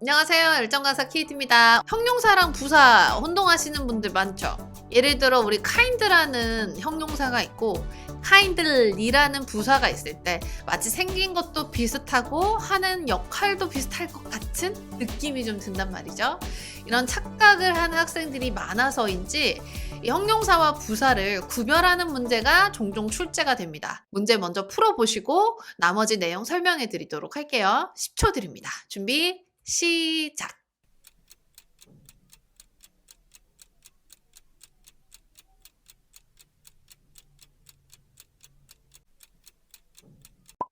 안녕하세요. 열정강사 키이트입니다. 형용사랑 부사 혼동하시는 분들 많죠? 예를 들어 우리 kind라는 형용사가 있고 kindly라는 부사가 있을 때 마치 생긴 것도 비슷하고 하는 역할도 비슷할 것 같은 느낌이 좀 든단 말이죠. 이런 착각을 하는 학생들이 많아서인지 이 형용사와 부사를 구별하는 문제가 종종 출제가 됩니다. 문제 먼저 풀어보시고 나머지 내용 설명해 드리도록 할게요. 10초 드립니다. 준비 시작.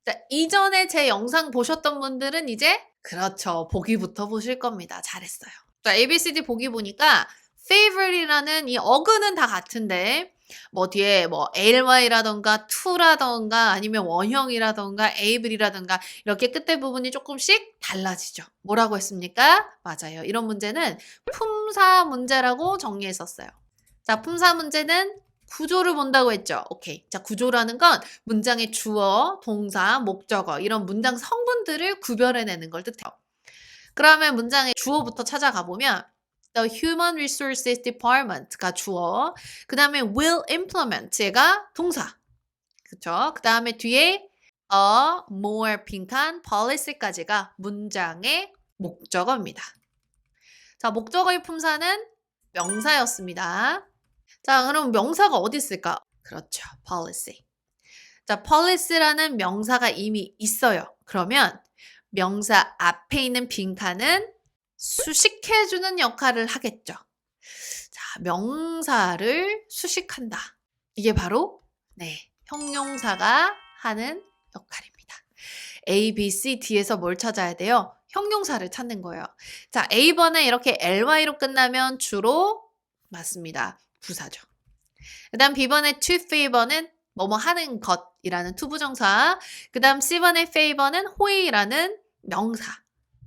자, 이전에 제 영상 보셨던 분들은 이제 그렇죠. 보기부터 보실 겁니다. 잘했어요. 자, ABCD 보기 보니까 favorite이라는 이 어근은 다 같은데 뭐 뒤에 뭐 ly라던가 to라던가 아니면 원형이라던가 able이라던가 이렇게 끝에 부분이 조금씩 달라지죠. 뭐라고 했습니까? 맞아요. 이런 문제는 품사 문제라고 정리했었어요. 자, 품사 문제는 구조를 본다고 했죠. 오케이. 자, 구조라는 건 문장의 주어, 동사, 목적어 이런 문장 성분들을 구별해내는 걸 뜻해요. 그러면 문장의 주어부터 찾아가 보면 The Human Resources Department가 주어, 그 다음에 will implement 얘가 동사, 그쵸? 그 다음에 뒤에 a more 빈칸 policy까지가 문장의 목적어입니다. 자, 목적어의 품사는 명사였습니다. 자, 그럼 명사가 어디 있을까? 그렇죠. policy. 자, policy라는 명사가 이미 있어요. 그러면 명사 앞에 있는 빈칸은 수식해주는 역할을 하겠죠. 자, 명사를 수식한다. 이게 바로 형용사가 하는 역할입니다. A, B, C, D에서 뭘 찾아야 돼요? 형용사를 찾는 거예요. 자, A번에 이렇게 ly로 끝나면 주로 맞습니다. 부사죠. 그 다음 B번의 to favor는 뭐뭐 하는 것이라는 투부정사. 그 다음 C번의 favor는 호의라는 명사.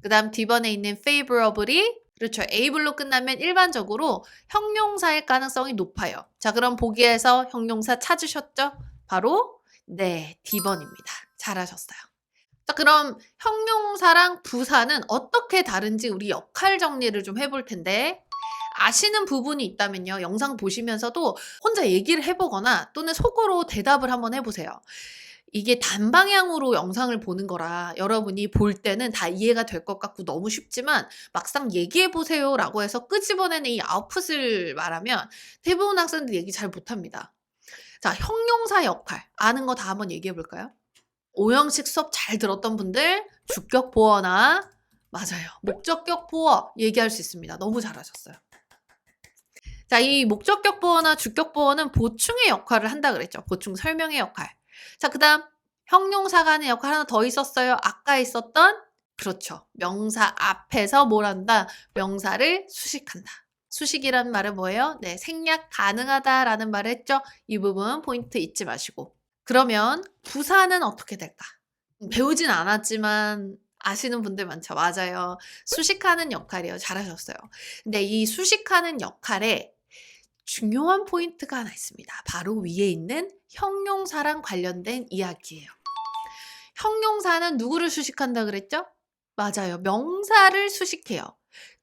그 다음 D번에 있는 favorable이 그렇죠. able로 끝나면 일반적으로 형용사일 가능성이 높아요. 자, 그럼 보기에서 형용사 찾으셨죠? 바로 D번입니다. 잘하셨어요. 자, 그럼 형용사랑 부사는 어떻게 다른지 우리 역할 정리를 좀 해볼 텐데 아시는 부분이 있다면요. 영상 보시면서도 혼자 얘기를 해보거나 또는 속으로 대답을 한번 해보세요. 이게 단방향으로 영상을 보는 거라 여러분이 볼 때는 다 이해가 될 것 같고 너무 쉽지만 막상 얘기해보세요 라고 해서 끄집어내는 이 아웃풋을 말하면 대부분 학생들 얘기 잘 못합니다. 자, 형용사 역할 아는 거 다 한번 얘기해볼까요? 오형식 수업 잘 들었던 분들 주격 보어나 맞아요. 목적격 보어 얘기할 수 있습니다. 너무 잘하셨어요. 자, 이 목적격 보어나 주격 보어는 보충의 역할을 한다 그랬죠. 보충 설명의 역할. 자, 그 다음 형용사가 하는 역할 하나 더 있었어요. 아까 있었던 그렇죠. 명사 앞에서 뭘 한다? 명사를 수식한다. 수식이라는 말은 뭐예요? 생략 가능하다라는 말을 했죠. 이 부분 포인트 잊지 마시고. 그러면 부사는 어떻게 될까? 배우진 않았지만 아시는 분들 많죠. 맞아요. 수식하는 역할이에요. 잘하셨어요. 근데 이 수식하는 역할에 중요한 포인트가 하나 있습니다. 바로 위에 있는 형용사랑 관련된 이야기예요. 형용사는 누구를 수식한다 그랬죠? 맞아요. 명사를 수식해요.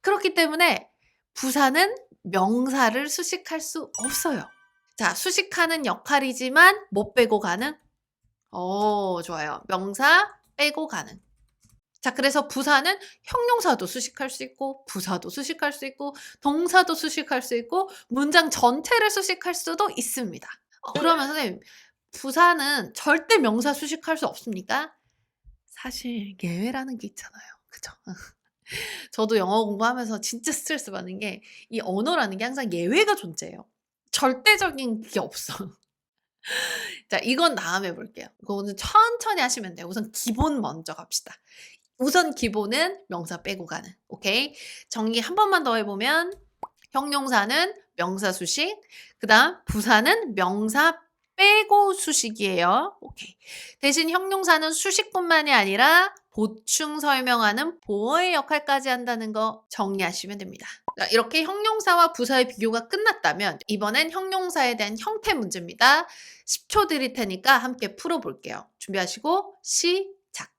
그렇기 때문에 부사는 명사를 수식할 수 없어요. 자, 수식하는 역할이지만 못 빼고 가는? 좋아요. 명사 빼고 가는. 자, 그래서 부사는 형용사도 수식할 수 있고 부사도 수식할 수 있고 동사도 수식할 수 있고 문장 전체를 수식할 수도 있습니다. 그러면 선생님 부사는 절대 명사 수식할 수 없습니까? 사실 예외라는 게 있잖아요. 그죠? 저도 영어 공부하면서 진짜 스트레스 받는 게 이 언어라는 게 항상 예외가 존재해요. 절대적인 게 없어. 자, 이건 다음에 볼게요. 그거는 천천히 하시면 돼요. 우선 기본 먼저 갑시다. 우선 기본은 명사 빼고 가는. 오케이? 정리 한 번만 더 해보면 형용사는 명사 수식, 그 다음 부사는 명사 빼고 수식이에요. 오케이. 대신 형용사는 수식뿐만이 아니라 보충 설명하는 보어의 역할까지 한다는 거 정리하시면 됩니다. 자, 이렇게 형용사와 부사의 비교가 끝났다면 이번엔 형용사에 대한 형태 문제입니다. 10초 드릴 테니까 함께 풀어볼게요. 준비하시고 시작.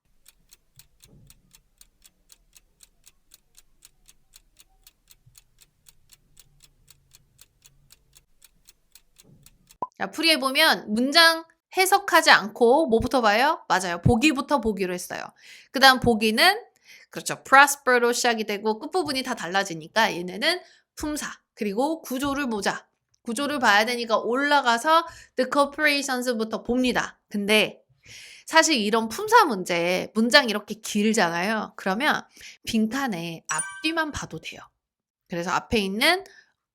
자, 풀이해보면 문장 해석하지 않고 뭐부터 봐요? 맞아요. 보기부터 보기로 했어요. 그 다음 보기는 그렇죠. prosper로 시작이 되고 끝부분이 다 달라지니까 얘네는 품사 그리고 구조를 보자. 구조를 봐야 되니까 올라가서 the corporations부터 봅니다. 근데 사실 이런 품사 문제 문장 이렇게 길잖아요. 그러면 빈칸에 앞뒤만 봐도 돼요. 그래서 앞에 있는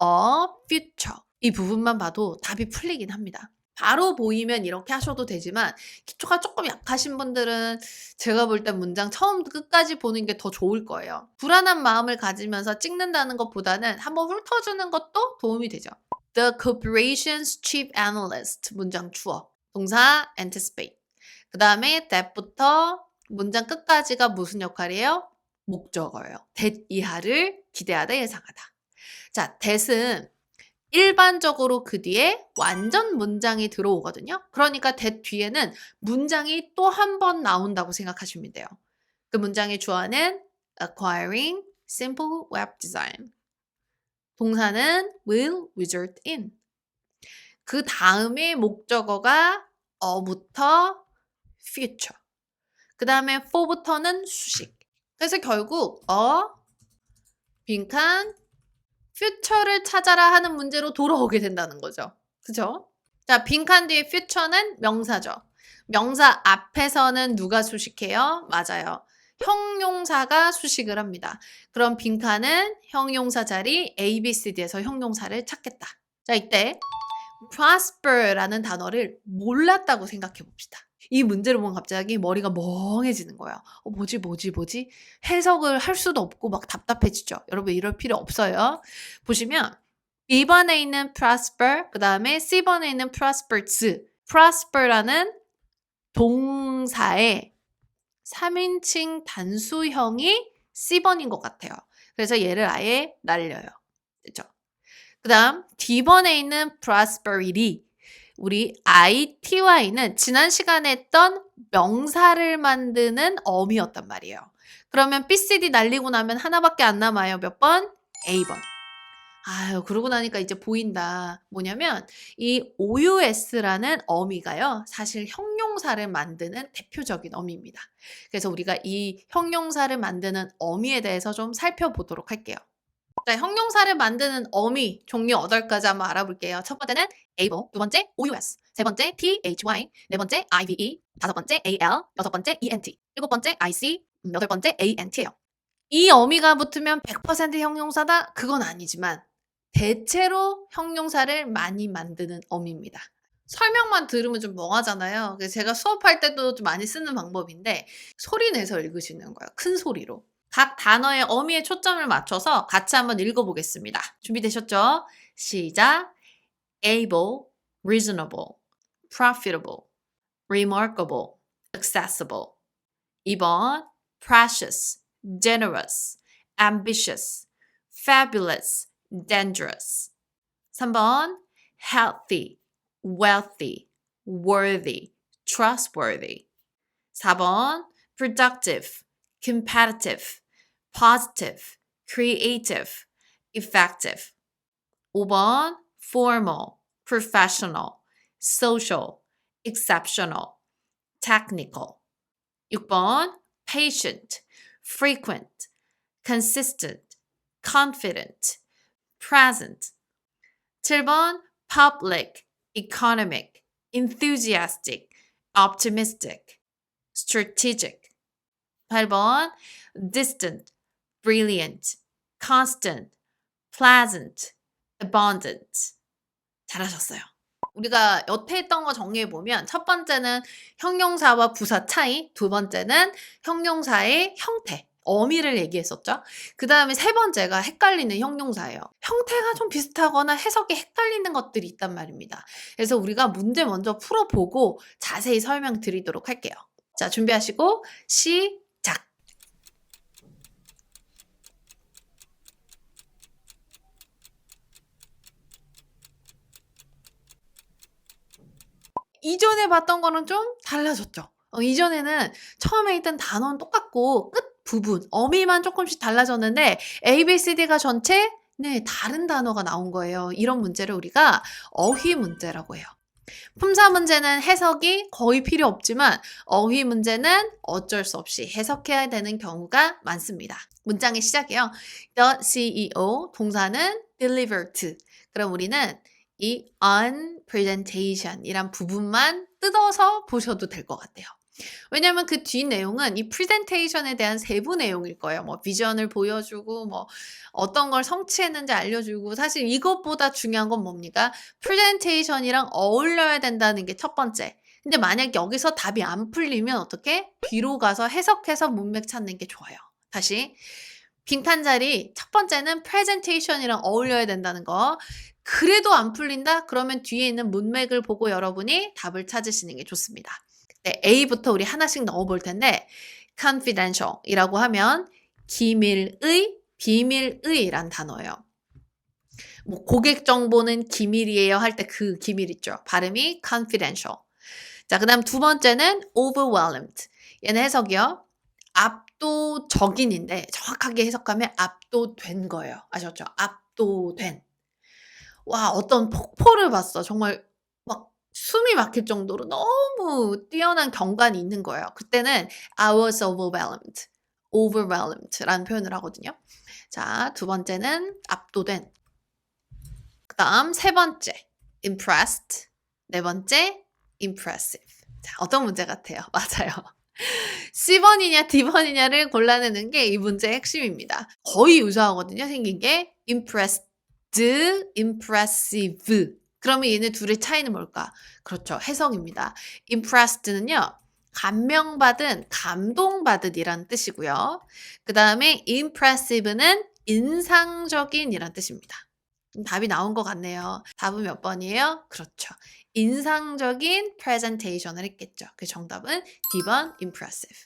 a future 이 부분만 봐도 답이 풀리긴 합니다. 바로 보이면 이렇게 하셔도 되지만 기초가 조금 약하신 분들은 제가 볼 땐 문장 처음부터 끝까지 보는 게 더 좋을 거예요. 불안한 마음을 가지면서 찍는다는 것보다는 한번 훑어주는 것도 도움이 되죠. The corporation's chief analyst 문장 주어 동사 anticipate 그 다음에 that부터 문장 끝까지가 무슨 역할이에요? 목적어예요. that 이하를 기대하다 예상하다. 자, that은 일반적으로 그 뒤에 완전 문장이 들어오거든요. 그러니까 that 뒤에는 문장이 또 한 번 나온다고 생각하시면 돼요. 그 문장의 주어는 acquiring simple web design. 동사는 will result in. 그 다음에 목적어가 어부터 future. 그 다음에 for부터는 수식. 그래서 결국 빈칸 future를 찾아라 하는 문제로 돌아오게 된다는 거죠. 그죠? 자, 빈칸 뒤에 future는 명사죠. 명사 앞에서는 누가 수식해요? 맞아요. 형용사가 수식을 합니다. 그럼 빈칸은 형용사 자리 A, B, C, D에서 형용사를 찾겠다. 자, 이때 prosper라는 단어를 몰랐다고 생각해 봅시다. 이 문제를 보면 갑자기 머리가 멍해지는 거예요. 뭐지? 해석을 할 수도 없고 막 답답해지죠. 여러분 이럴 필요 없어요. 보시면 B번에 있는 prosper, 그 다음에 C번에 있는 prosperous. prosper라는 동사의 3인칭 단수형이 C번인 것 같아요. 그래서 얘를 아예 날려요. 그렇죠? 그 다음 D번에 있는 prosperity. 우리 ITY는 지난 시간에 했던 명사를 만드는 어미였단 말이에요. 그러면 BCD 날리고 나면 하나밖에 안 남아요. 몇 번? A번. 아유, 그러고 나니까 이제 보인다. 뭐냐면 이 OUS라는 어미가요. 사실 형용사를 만드는 대표적인 어미입니다. 그래서 우리가 이 형용사를 만드는 어미에 대해서 좀 살펴보도록 할게요. 자, 형용사를 만드는 어미 종류 8가지 한번 알아볼게요. 첫 번째는 able, 두 번째 OUS, 세 번째 THY, 네 번째 IVE, 다섯 번째 AL, 여섯 번째 ENT, 일곱 번째 IC, 여덟 번째 ANT예요. 이 어미가 붙으면 100% 형용사다? 그건 아니지만 대체로 형용사를 많이 만드는 어미입니다. 설명만 들으면 좀 멍하잖아요. 그래서 제가 수업할 때도 좀 많이 쓰는 방법인데 소리 내서 읽으시는 거예요. 큰 소리로. 각 단어의 어미에 초점을 맞춰서 같이 한번 읽어보겠습니다. 준비되셨죠? 시작! able, reasonable, profitable, remarkable, accessible. 2번 precious, generous, ambitious, fabulous, dangerous. 3번 healthy, wealthy, worthy, trustworthy. 4번 productive, competitive, positive, creative, effective. 5번 formal, professional, social, exceptional, technical. 6번 patient, frequent, consistent, confident, present. 7번 public, economic, enthusiastic, optimistic, strategic. 8번 distant, brilliant, constant, pleasant, abundant. 잘하셨어요. 우리가 여태 했던 거 정리해보면 첫 번째는 형용사와 부사 차이, 두 번째는 형용사의 형태, 어미를 얘기했었죠. 그 다음에 세 번째가 헷갈리는 형용사예요. 형태가 좀 비슷하거나 해석이 헷갈리는 것들이 있단 말입니다. 그래서 우리가 문제 먼저 풀어보고 자세히 설명드리도록 할게요. 자, 준비하시고 시작! 이전에 봤던 거는 좀 달라졌죠. 이전에는 처음에 있던 단어는 똑같고 끝 부분, 어미만 조금씩 달라졌는데 A, B, C, D가 전체 다른 단어가 나온 거예요. 이런 문제를 우리가 어휘 문제라고 해요. 품사 문제는 해석이 거의 필요 없지만 어휘 문제는 어쩔 수 없이 해석해야 되는 경우가 많습니다. 문장의 시작이요. The CEO 동사는 deliver to. 그럼 우리는 이 on presentation 이란 부분만 뜯어서 보셔도 될 것 같아요. 왜냐면 그 뒤 내용은 이 프레젠테이션에 대한 세부 내용일 거예요. 뭐 비전을 보여주고 뭐 어떤 걸 성취했는지 알려주고 사실 이것보다 중요한 건 뭡니까? 프레젠테이션이랑 어울려야 된다는 게 첫 번째. 근데 만약 여기서 답이 안 풀리면 어떻게? 뒤로 가서 해석해서 문맥 찾는 게 좋아요. 다시 빈칸 자리 첫 번째는 프레젠테이션이랑 어울려야 된다는 거. 그래도 안 풀린다? 그러면 뒤에 있는 문맥을 보고 여러분이 답을 찾으시는 게 좋습니다. 네, A부터 우리 하나씩 넣어볼 텐데 confidential 이라고 하면 기밀의, 비밀의란 단어예요. 뭐 고객 정보는 기밀이에요 할 때 그 기밀 있죠. 발음이 confidential. 자, 그 다음 두 번째는 overwhelmed. 얘는 해석이요. 압도적인인데 정확하게 해석하면 압도된 거예요. 아셨죠? 압도된. 와, 어떤 폭포를 봤어. 정말 막 숨이 막힐 정도로 너무 뛰어난 경관이 있는 거예요. 그때는 I was overwhelmed. overwhelmed라는 표현을 하거든요. 자, 두 번째는 압도된. 그 다음 세 번째 impressed. 네 번째 impressive. 자, 어떤 문제 같아요? 맞아요. C번이냐 D번이냐를 골라내는 게 이 문제의 핵심입니다. 거의 유사하거든요. 생긴 게 impressed, impressive. 그러면 얘네 둘의 차이는 뭘까? 그렇죠. 해석입니다. impressed는요. 감명받은, 감동받은이란 뜻이고요. 그 다음에 impressive는 인상적인이란 뜻입니다. 답이 나온 것 같네요. 답은 몇 번이에요? 그렇죠. 인상적인 프레젠테이션을 했겠죠. 그 정답은 D번 impressive.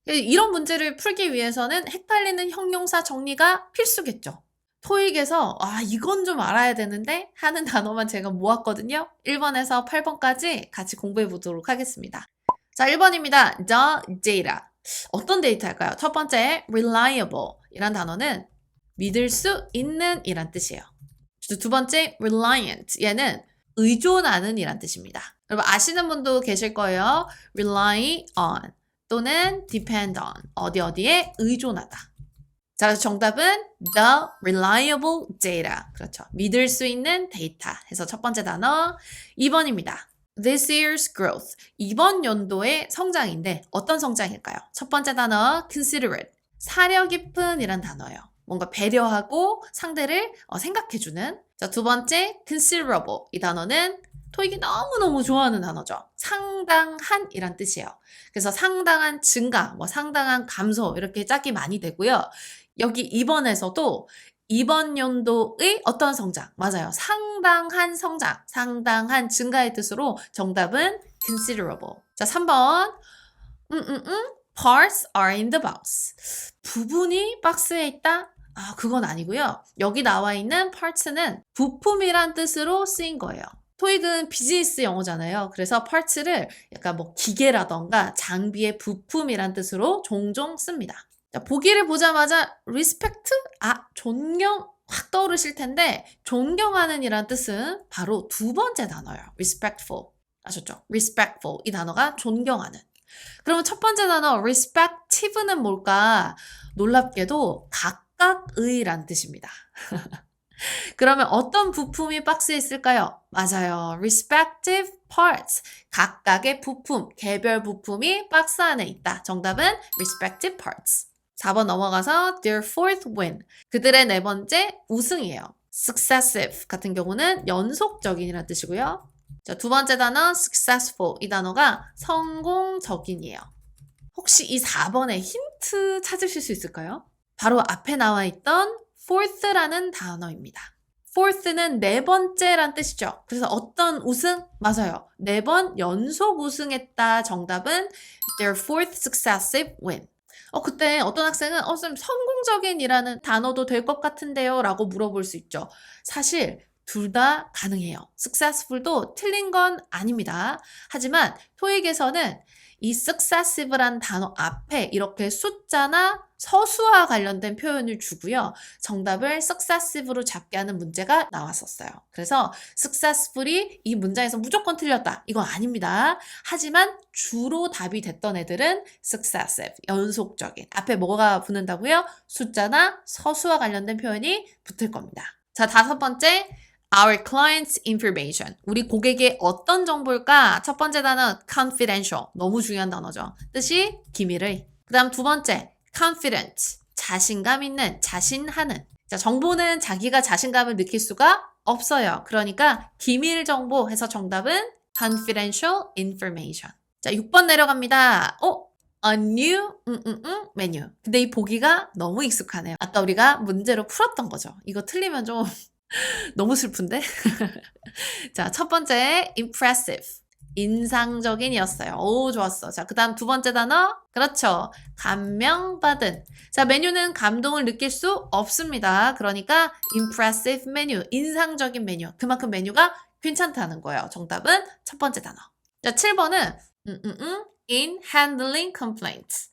이런 문제를 풀기 위해서는 헷갈리는 형용사 정리가 필수겠죠. 토익에서 이건 좀 알아야 되는데 하는 단어만 제가 모았거든요. 1번에서 8번까지 같이 공부해 보도록 하겠습니다. 자, 1번입니다. The data. 어떤 데이터일까요? 첫 번째, reliable 이란 단어는 믿을 수 있는 이란 뜻이에요. 두 번째, reliant. 얘는 의존하는 이란 뜻입니다. 여러분 아시는 분도 계실 거예요. rely on 또는 depend on. 어디에 의존하다. 자, 그래서 정답은 the reliable data. 그렇죠. 믿을 수 있는 데이터. 해서 첫 번째 단어 2번입니다. This year's growth. 이번 연도의 성장인데 어떤 성장일까요? 첫 번째 단어 considerate. 사려 깊은 이란 단어예요. 뭔가 배려하고 상대를 생각해주는. 자, 두 번째 considerable. 이 단어는 토익이 너무너무 좋아하는 단어죠. 상당한 이란 뜻이에요. 그래서 상당한 증가, 뭐 상당한 감소 이렇게 짝이 많이 되고요. 여기 2번에서도 이번 연도의 어떤 성장, 맞아요. 상당한 성장, 상당한 증가의 뜻으로 정답은 considerable. 자, 3번. Parts are in the box. 부분이 박스에 있다? 그건 아니고요. 여기 나와 있는 parts는 부품이란 뜻으로 쓰인 거예요. 토익은 비즈니스 영어잖아요. 그래서 parts를 약간 뭐 기계라던가 장비의 부품이란 뜻으로 종종 씁니다. 자, 보기를 보자마자 respect? 존경 확 떠오르실 텐데 존경하는 이란 뜻은 바로 두 번째 단어예요. respectful. 아셨죠? respectful. 이 단어가 존경하는. 그러면 첫 번째 단어 respective는 뭘까? 놀랍게도 각각의란 뜻입니다. 그러면 어떤 부품이 박스에 있을까요? 맞아요. respective parts. 각각의 부품, 개별 부품이 박스 안에 있다. 정답은 respective parts. 4번 넘어가서 their fourth win. 그들의 네 번째 우승이에요. successive 같은 경우는 연속적인이라는 뜻이고요. 자, 두 번째 단어 successful. 이 단어가 성공적인이에요. 혹시 이 4번에 힌트 찾으실 수 있을까요? 바로 앞에 나와 있던 fourth라는 단어입니다. fourth는 네 번째란 뜻이죠. 그래서 어떤 우승? 맞아요. 4번 연속 우승했다. 정답은 their fourth successive win. 그때 어떤 학생은 쌤 성공적인이라는 단어도 될 것 같은데요 라고 물어볼 수 있죠. 사실 둘 다 가능해요. successful도 틀린 건 아닙니다. 하지만 토익에서는 이 successive란 단어 앞에 이렇게 숫자나 서수와 관련된 표현을 주고요. 정답을 successive로 잡게 하는 문제가 나왔었어요. 그래서 successfully 이 문장에서 무조건 틀렸다. 이건 아닙니다. 하지만 주로 답이 됐던 애들은 successive, 연속적인. 앞에 뭐가 붙는다고요? 숫자나 서수와 관련된 표현이 붙을 겁니다. 자, 5번째. Our client's information. 우리 고객의 어떤 정보일까? 첫 번째 단어 confidential. 너무 중요한 단어죠. 뜻이 기밀의. 그 다음 2번째 confident. 자신감 있는, 자신하는. 자, 정보는 자기가 자신감을 느낄 수가 없어요. 그러니까 기밀 정보 해서 정답은 confidential information. 자, 6번 내려갑니다. A new menu. 근데 이 보기가 너무 익숙하네요. 아까 우리가 문제로 풀었던 거죠. 이거 틀리면 좀 너무 슬픈데? 자, 첫 번째 impressive. 인상적인이었어요. 오, 좋았어. 자, 그 다음 2번째 단어. 그렇죠. 감명받은. 자, 메뉴는 감동을 느낄 수 없습니다. 그러니까 impressive menu. 인상적인 메뉴. 그만큼 메뉴가 괜찮다는 거예요. 정답은 첫 번째 단어. 자, 7번은 in handling complaints.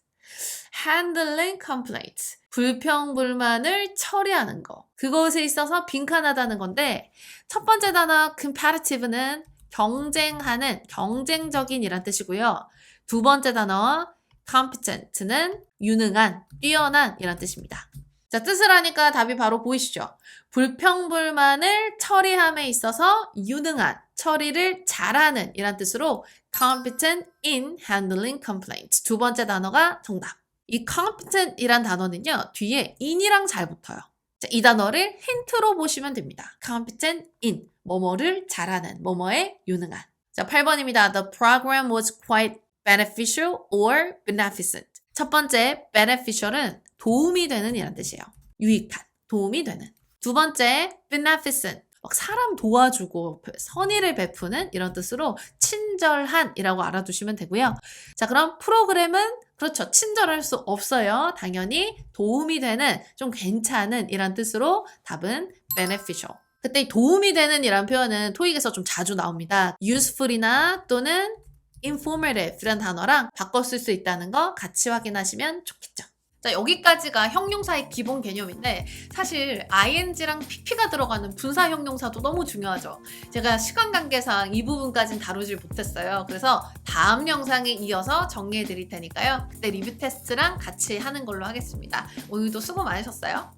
handling complaints. 불평불만을 처리하는 거. 그것에 있어서 빈칸하다는 건데 첫 번째 단어 competitive는 경쟁하는, 경쟁적인 이란 뜻이고요. 두 번째 단어 competent는 유능한, 뛰어난 이란 뜻입니다. 자, 뜻을 하니까 답이 바로 보이시죠? 불평불만을 처리함에 있어서 유능한, 처리를 잘하는 이란 뜻으로 competent in handling complaints. 두 번째 단어가 정답. 이 competent 이란 단어는요, 뒤에 in이랑 잘 붙어요. 자, 이 단어를 힌트로 보시면 됩니다. competent in, 뭐뭐를 잘하는, 뭐뭐에 유능한. 자, 8번입니다. The program was quite beneficial or beneficent. 첫 번째, beneficial은 도움이 되는 이란 뜻이에요. 유익한, 도움이 되는. 두 번째, beneficent. 막 사람 도와주고 선의를 베푸는 이런 뜻으로 친절한이라고 알아두시면 되고요. 자, 그럼 프로그램은 그렇죠. 친절할 수 없어요. 당연히 도움이 되는, 좀 괜찮은 이란 뜻으로 답은 beneficial. 그때 도움이 되는 이란 표현은 토익에서 좀 자주 나옵니다. useful이나 또는 informative 이란 단어랑 바꿔 쓸 수 있다는 거 같이 확인하시면 좋겠죠. 자, 여기까지가 형용사의 기본 개념인데 사실 ing랑 pp가 들어가는 분사 형용사도 너무 중요하죠. 제가 시간 관계상 이 부분까지는 다루질 못했어요. 그래서 다음 영상에 이어서 정리해 드릴 테니까요. 그때 리뷰 테스트랑 같이 하는 걸로 하겠습니다. 오늘도 수고 많으셨어요.